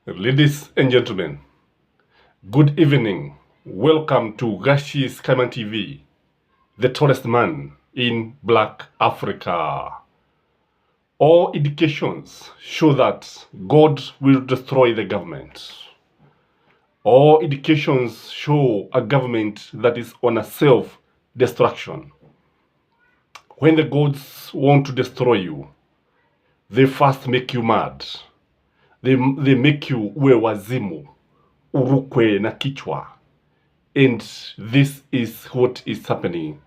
Ladies and gentlemen, good evening. Welcome to Gachie Skyman TV, the tallest man in Black Africa. All indications show that God will destroy the government. All indications show a government that is on a self-destruction. When the gods want to destroy you, they first make you mad. They make you uwe wazimu, urukwe na kichwa. And this is what is happening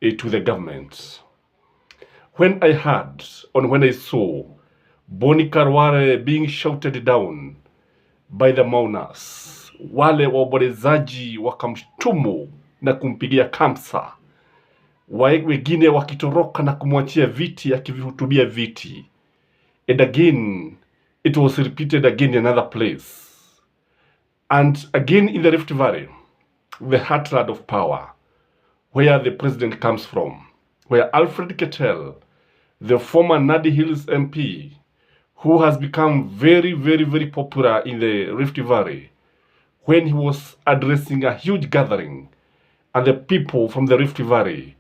to the government. When I heard, or when I saw Boni Karware being shouted down by the mourners, wale waombolezaji wakamshtumu na kumpigia kamsa, wengine wakitoroka na kumwachia viti akivihutubia viti. And again, it was repeated again in another place. And again in the Rift Valley, the heartland of power, where the president comes from, where Alfred Keter, the former Nandi Hills Mp, who has become very, very, very popular in the Rift Valley, when he was addressing a huge gathering, and the people from the Rift Valley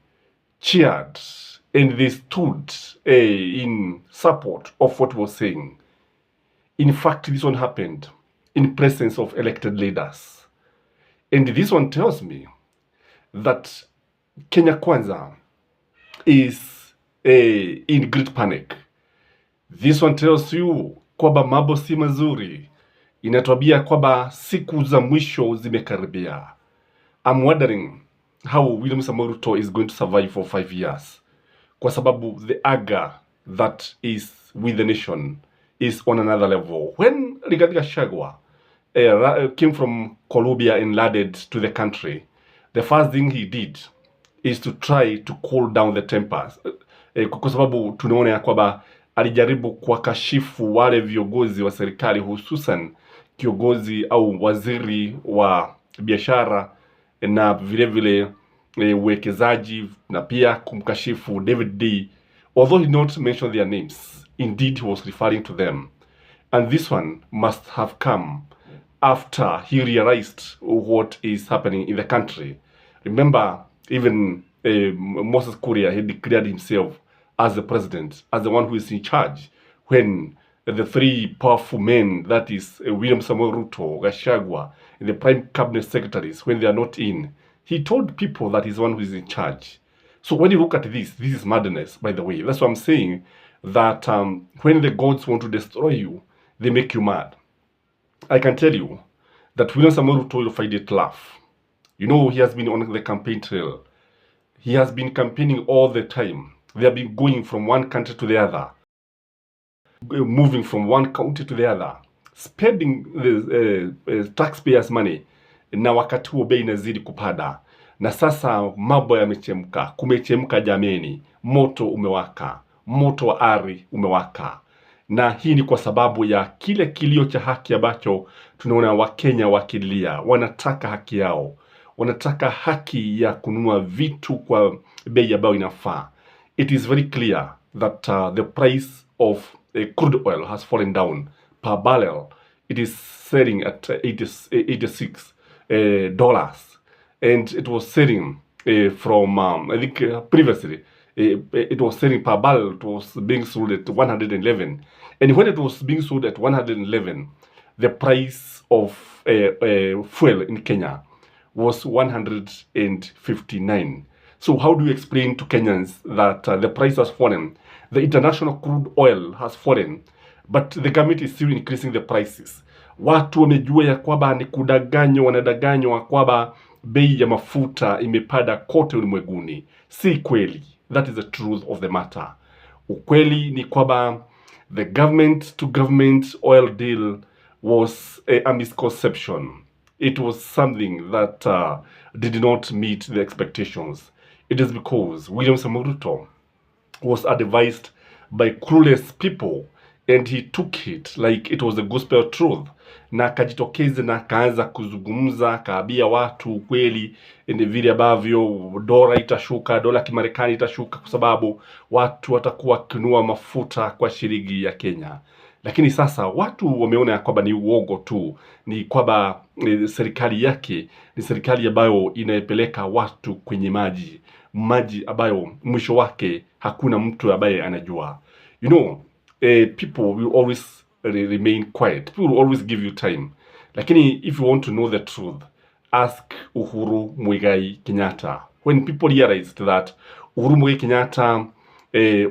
cheered and they stood in support of what he was saying. In fact, this one happened in presence of elected leaders. And this one tells me that Kenya Kwanza is in great panic. This one tells you kwamba mambo si mazuri. Inatuambia kwamba siku za mwisho zimekaribia. I'm wondering how William Samoei Ruto is going to survive for 5 years. Kwa sababu the anger that is with the nation is on another level. When Rigathi Gachagua came from Colombia and landed to the country, the first thing he did is to try to cool down the tempers. Kwa sababu tunaona ya kwamba alijaribu kuwakashifu wale viongozi wa serikali, hususan kiongozi au waziri wa biashara na vile vile uwekezaji, na pia kumkashifu David D. Although he did not mention their names, indeed he was referring to them. And this one must have come after he realized what is happening in the country. Remember, even Moses Kuria, he declared himself as the president, as the one who is in charge, when the three powerful men, that is William Samoei Ruto, Gachagua, and the prime cabinet secretaries, when they are not in, he told people that he's the one who is in charge. So when you look at this is madness, by the way. That's what I'm saying, that when the gods want to destroy you, they make you mad. I can tell you that William Samoei Ruto will find it laugh. You know, he has been on the campaign trail. He has been campaigning all the time. They have been going from one country to the other, moving from one county to the other, spending the taxpayers' money, na wakati huo bei inazidi kupanda. Na sasa mambo yamechemka, kumechemka jameni, moto umewaka, moto wa ari umewaka. Na hii ni kwa sababu ya kile kilio cha haki ambacho tunaona Wakenya wakilia. Wanataka haki yao, wanataka haki ya kununua vitu kwa bei ambayo inafaa. It is very clear that the price of crude oil has fallen down per barrel. It is selling at $86. And it was selling from, I think previously, it was selling per barrel, it was being sold at 111. And when it was being sold at 111, the price of fuel in Kenya was 159. So how do you explain to Kenyans that the price has fallen? The international crude oil has fallen, but the government is still increasing the prices. Watu wamejua ya kwamba ni kudanganywa, wanadanganywa kwamba bei ya mafuta imepanda kote ulimwenguni. Si kweli. That is the truth of the matter. Ukweli ni kwamba the government to government oil deal was a misconception. It was something that did not meet the expectations. It is because William Samoei Ruto was advised by clueless people, and he took it like it was the gospel truth. Na akajitokeze na akaanza kuzungumza, akaambia watu ukweli, ni vile ambavyo dola itashuka, dola Kimarekani itashuka kwa sababu watu watakuwa kununua mafuta kwa shilingi ya Kenya. Lakini sasa watu wameona ya kwamba ni uongo tu, ni kwamba serikali yake ni serikali ambayo inapeleka watu kwenye maji ambayo mwisho wake hakuna mtu ambaye anajua. You know, people will always remain quiet. People will always give you time. Lakini if you want to know the truth, ask Uhuru Muigai Kenyatta. When people realized that Uhuru Muigai Kenyatta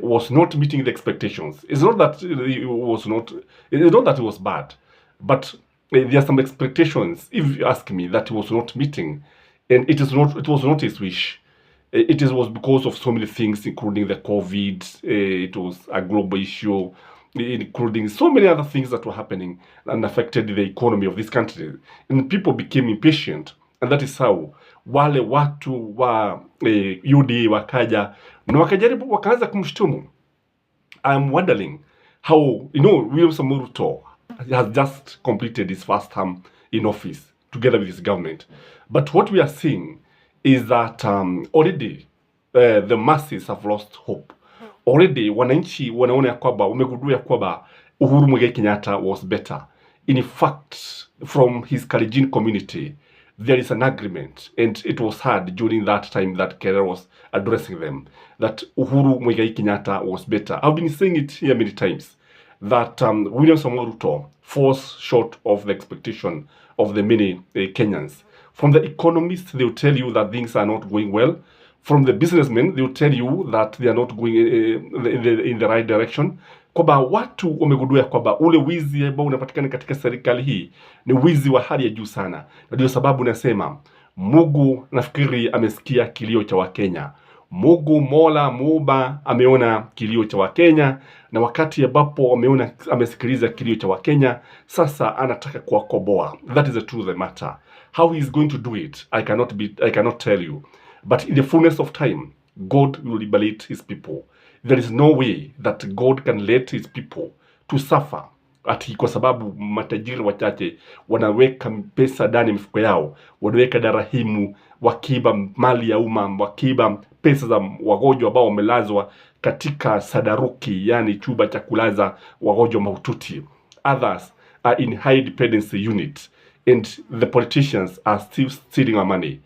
was not meeting the expectations. It's not that it was bad, but there are some expectations, if you ask me, that he was not meeting, and it was not his wish. It was because of so many things, including the COVID. It was a global issue, including so many other things that were happening and affected the economy of this country, and people became impatient, and that is how wale watu wa UDA wakaja na wakajaribu wakaanza kumshtumu. I'm wondering how, William Samoei Ruto has just completed his first term in office together with his government, but what we are seeing is that already the masses have lost hope. Already wananchi wanaona kwamba wamegundua ya kwamba Uhuru Muigai Kenyatta was better. In fact, from his Kalenjin community, there is an agreement, and it was heard during that time that Keter was addressing them, that Uhuru Muigai Kenyatta was better. I've been saying it here many times, that William Samoei Ruto falls short of the expectation of the many Kenyans. From the economists, they will tell you that things are not going well. From the businessmen, they will tell you that they are not going in the right direction. Kwamba watu wamegundua kwamba ule wizi ambao unapatikana katika serikali hii ni wizi wa hali ya juu sana. Na ndio sababu nasema Mungu nafikiri amesikia kilio cha Wakenya. Mungu Mola Muumba ameona kilio cha Wakenya, na wakati ambapo amesikiliza kilio cha Wakenya, sasa anataka kuwakomboa. That is the truth of the matter. How he is going to do it, I cannot tell you. But in the fullness of time, God will liberate his people. There is no way that God can let his people to suffer ati kwa sababu matajiri wachache wanaweka pesa ndani mifuko yao, wanaweka darahimu, wakiba mali ya umma, wakiba pesa za wagonjwa ambao wamelazwa katika sadaruki, yani chumba cha kulaza wagonjwa mahututi. Others are in high dependency unit, and the politicians are still stealing our money.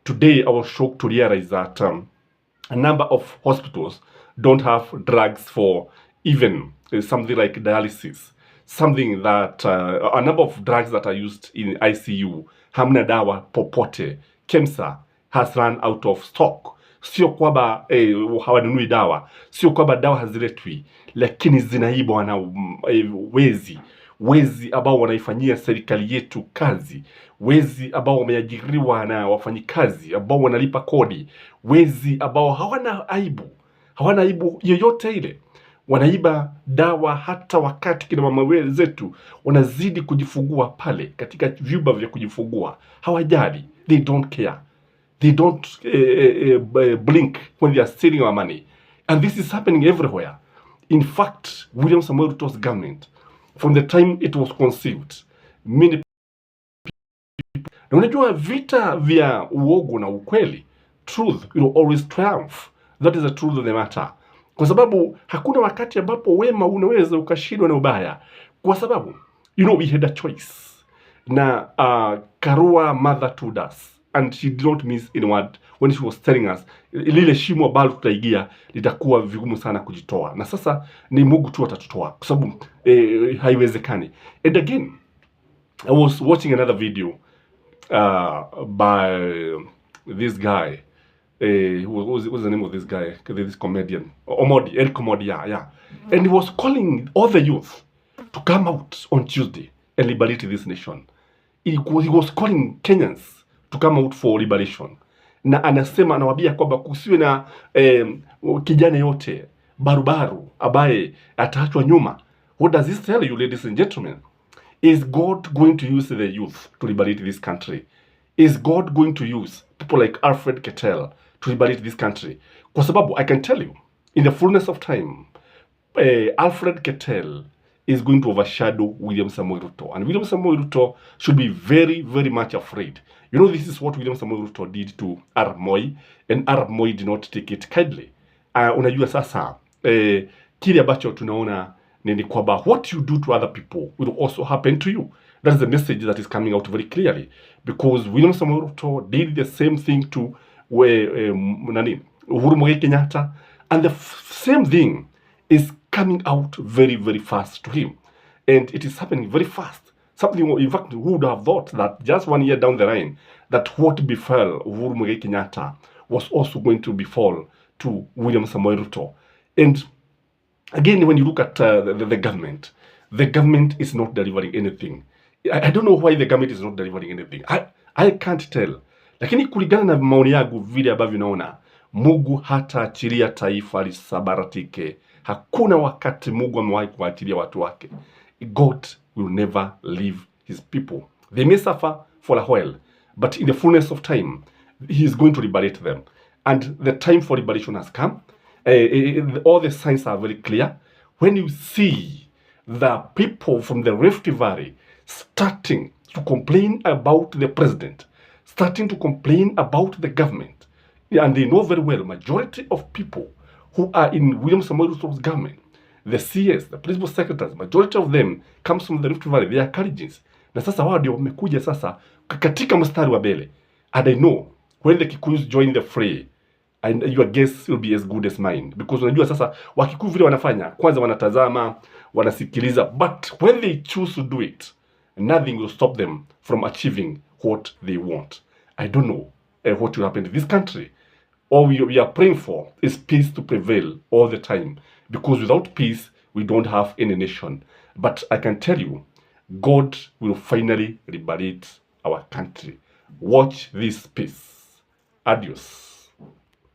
Today, I was shocked to realize that a number of hospitals don't have drugs for even something like dialysis. Something that, a number of drugs that are used in ICU, hamna dawa popote. KEMSA has run out of stock. Sio kwamba hawanunui dawa, sio kwamba dawa haziletwi, lakini zinaibwa na wezi ambao wanaifanyia serikali yetu kazi, wezi ambao wameajiriwa na wafanyikazi ambao wanalipa kodi, wezi ambao hawana aibu yoyote ile. Wanaiba dawa hata wakati kina mama zetu wanazidi kujifungua pale katika vyumba vya kujifungua. Hawajali, they don't care, they don't blink when they are stealing our money, and this is happening everywhere. In fact, William Samoei Ruto's government, from the time it was conceived, many people, na unajua vita vya uongo na ukweli, truth will always triumph. That is the truth of the matter. Kwa sababu hakuna wakati ambapo wema unaweza ukashindwa na ubaya. Kwa sababu we had a choice. Na Karua mother told us, and she did not miss in word when she was telling us lile shimo ambalo tutaingia litakuwa vigumu sana kujitoa, na sasa ni Mungu tu atatutoa kwa sababu haiwezekani. And again, I was watching another video by this guy. What's the name of this guy? This comedian, Eric Omodi, yeah. And he was calling all the youth to come out on Tuesday and liberate this nation. He was calling Kenyans to come out for liberation. Na anasema, anawaambia kwamba kusiwe na kijana yote barubaru abaye ataachwa nyuma. What does this tell you, ladies and gentlemen? Is God going to use the youth to liberate this country? Is God going to use people like Alfred to liberate this country? Kwa sababu I can tell you, in the fullness of time, Alfred is going to overshadow William Samoei Ruto. And William Samoei Ruto should be very, very much afraid. This is what William Samoei Ruto did to Arap Moi, and Arap Moi did not take it kindly. Unajua sasa, kile ambacho tunaona ni kwamba what you do to other people will also happen to you. That's the message that is coming out very clearly, because William Samoei Ruto did the same thing to Uhuru Muigai Kenyatta, and the same thing is coming out very, very fast to him, and it is happening very fast. Something, in fact, who would have thought that just 1 year down the line, that what befell Uhuru Muigai Kenyatta was also going to befall to William Samoei Ruto. And again, when you look at the government is not delivering anything. I don't know why the government is not delivering anything. I can't tell. Lakini kulingana na maoni yangu vile ambavyo naona, Mungu hataachilia taifa lisabaratike. Hakuna wakati Mungu amewahi kuachilia watu wake. God will never leave his people. They may suffer for a while, but in the fullness of time, he is going to liberate them. And the time for liberation has come. All the signs are very clear. When you see the people from the Rift Valley starting to complain about the president, starting to complain about the government, and they know very well, majority of people who are in William Samoei Ruto's government, the CS, the principal secretaries, majority of them comes from the Rift Valley. They are Kalenjins. Na sasa wao ndio wamekuja sasa katika mstari wa mbele. And I know when the Kikuyus join the fray, and your guess will be as good as mine, because unajua sasa Wakikuyu vile wanafanya, kwanza wanatazama, wanasikiliza, but when they choose to do it, nothing will stop them from achieving what they want. I don't know what will happen to this country. All we are praying for is peace to prevail all the time, because without peace, we don't have any nation. But I can tell you, God will finally liberate our country. Watch this peace. Adios.